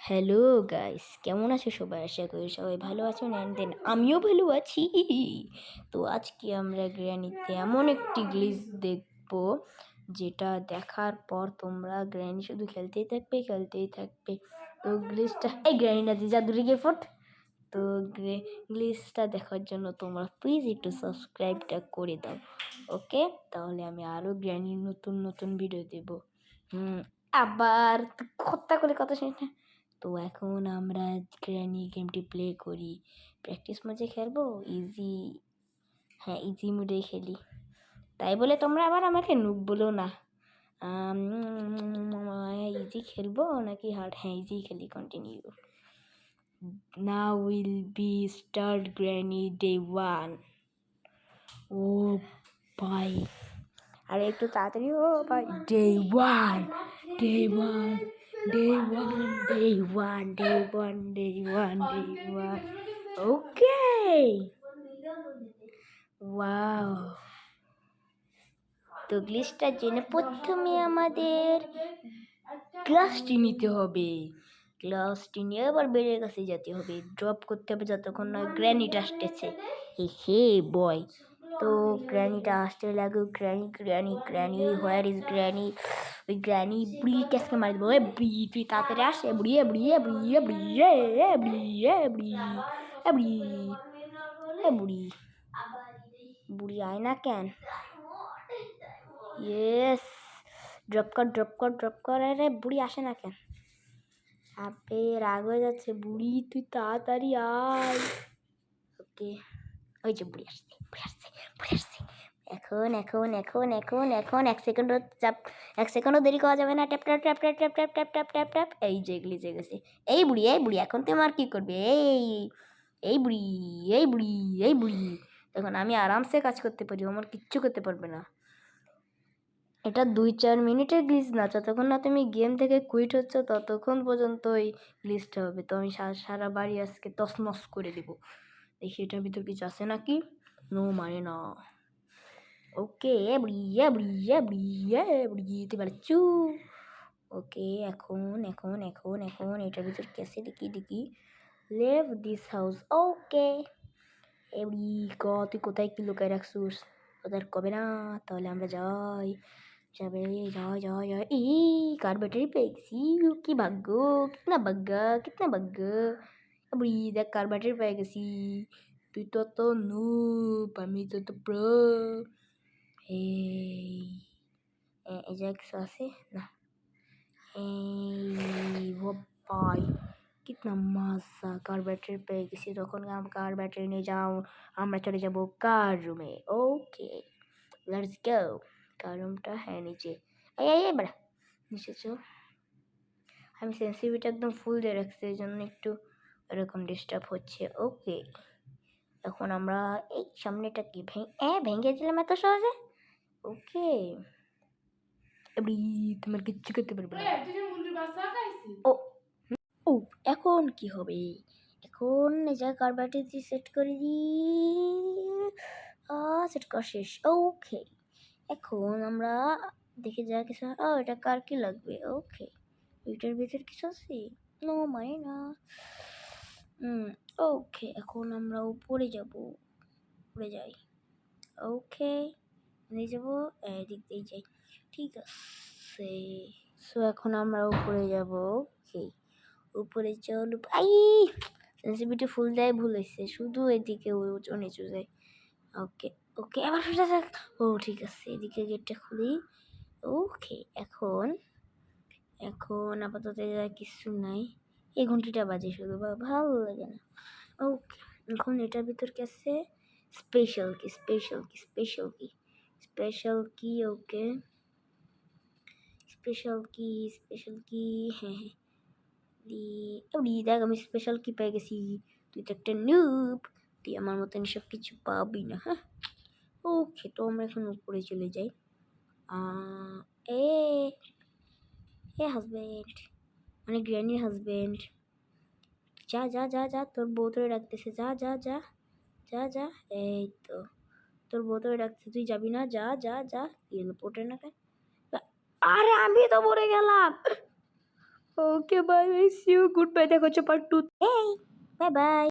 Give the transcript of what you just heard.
Hello guys, কেমন আছো সবাই? আশা করি সবাই ভালো আছো। অ্যান্ড দেন আমিও ভালো আছি। তো আজকে আমরা গ্র্যানিতে এমন একটি গ্লিচ দেখবো যেটা দেখার পর তোমরা গ্র্যানি শুধু খেলতেই থাকবে। তো গ্লিচটা গ্র্যানি না, যে জাদুরিকে ফোট। তো গ্লিচটা দেখার জন্য তোমরা প্লিজ একটু সাবস্ক্রাইবটা করে দাও, ওকে? তাহলে আমি আরও গ্র্যানির নতুন নতুন ভিডিও দেবো। আবার কথা শুনি না। তো এখন আমরা গ্র্যানি গেমটি প্লে করি। প্র্যাকটিস ম্যাচে খেলবো, ইজি মোডে খেলি। তাই বলে তোমরা আবার আমাকে নুব বলো না। ইজি খেলবো নাকি হার্ড? ইজি খেলি, continue. Now will be start granny day 1। ও ভাই, আরে একটু তাড়াতাড়ি ও ভাই। Day 1 day 1 day 1 day 1 day 1 day 1 day 1। ওকে, ওয়াও। তো গ্লিচটার জন্য প্রথমে আমাদের গ্লাসটি নিতে হবে। গ্লাসটি নিয়ে আবার বেড়ের কাছে যেতে হবে, ড্রপ করতে হবে যতক্ষণ না গ্র্যানিটা আসতেছে। হে বয়, তো গ্র্যানিটা আসতে লাগুক। Granny granny granny, where is granny? ওই গ্র্যানি বুড়ি কেসকে মারি দেবো। বুড়ি তুই তাড়াতাড়ি আসে। বুড়ি বুড়ি বুড়ি বুড়ি বুড়ি বুড়ি বুড়ি বুড়ি বুড়ি আয় না কেন? ইয়েস, ড্রপ কর। আরে বুড়ি আসে না কেন? আবে রাগ হয়ে যাচ্ছে। বুড়ি তুই তাড়াতাড়ি আয়। ওকে, ওই যে বুড়ি আসছে। এখন 1 সেকেন্ডও দেরি করা যাবে না। Tap tap tap tap tap tap tap tap tap tap. এই যে গ্লিচে গেছে। এই বুড়ি এখন তোমার কি করবে? এই বুড়ি তখন আমি আরামসে কাজ করতে পারি, আমার কিচ্ছু করতে পারবে না। এটা 2-4 মিনিটের গ্লিচ না। যতক্ষণ না তুমি গেম থেকে কুইট হচ্ছ ততক্ষণ পর্যন্ত এই গ্লিচটা হবে। তো আমি সারা বাড়ি আজকে তছনছ করে দেবো। দেখি এটার ভিতর কিছু আছে নাকি। নো মানে না। ওকে, বুড়িতে পারছু। ওকে, এখন এটার ভিতর কেসে দেখি। Leave this house. ওকে, এবড়ি তুই কোথায় কি লুকায় রাখছিস? ওদের কবে না? তাহলে আমরা যাই। কার ব্যাটারি পেয়ে গেছি। কি ভাগ্য, কিতনা ভাগ্য। বুড়ি দেখ, কার ব্যাটারি পেয়ে গেছি। তুই তো নুব, আমি তো প্রো। এই জায়গায় কিছু আছে না? ও ভাই, কিতনা মজা। কার ব্যাটারি পেয়ে গেছি। তখন কার ব্যাটারি নিয়ে যাও, আমরা চলে যাবো কার রুমে। ওকে, লেটস গো। কার রুমটা নিচে। বেড়া নিচে চল। আমি সেন্সিটিভিটি একদম ফুল দিয়ে রাখছি, এই জন্য একটু এরকম ডিস্টার্ব হচ্ছে। ওকে, এখন আমরা এই সামনেটা কি ভেঙে দিলাম এত সহজে। ওকে, তোমার কিচ্ছু করতে পারবে না। ও এখন কি হবে? এখন এই জায়গায় কারবারটি সেট করে সেট করা শেষ। ওকে, এখন আমরা দেখে যা কিছু। এটা কার কি লাগবে? ওকে, এটার ভিতর কিছু আছে? নো মানে না। ওকে, এখন আমরা উপরে যাই। ওকে, নিয়ে যাবো, এদিক দিয়ে যাই। ঠিক আছে, সো এখন আমরা উপরে যাবো। ওকে, উপরে চল। সেন্সিটিভিটি ফুল দেয় ভুল হয়েছে, শুধু এদিকে নিচু যায়। ওকে আবার সোজা যাক। ও ঠিক আছে, এদিকে গেটটা খুলি। ওকে, এখন আপাতত কিছু নাই। এই ঘন্টিটা বাজে শুধু, ভালো লাগে না। ওকে, এখন এটার ভিতর কি আছে? স্পেশাল কি। ওকে, স্পেশাল কি। হ্যাঁ, দেখ আমি স্পেশাল কি পেয়ে গেছি। তুই তো একটা নুব, তুই আমার মতন সব কিছু পাবি না। ওকে, তো আমরা এখন উপরে চলে যাই। হাজবেন্ড, মানে গ্র্যানির হাজবেন্ড, যা তোর বউ তোরে ডাকতেছে। যা। এই তো তোর বউ তোরে ডাকতেছে, তুই যাবি না? যা। পড়ে না কেন? আরে আমি তো পড়ে গেলাম। Okay bye, miss you, good bye, দেখা হচ্ছে পার্ট 2। এই বাই বাই।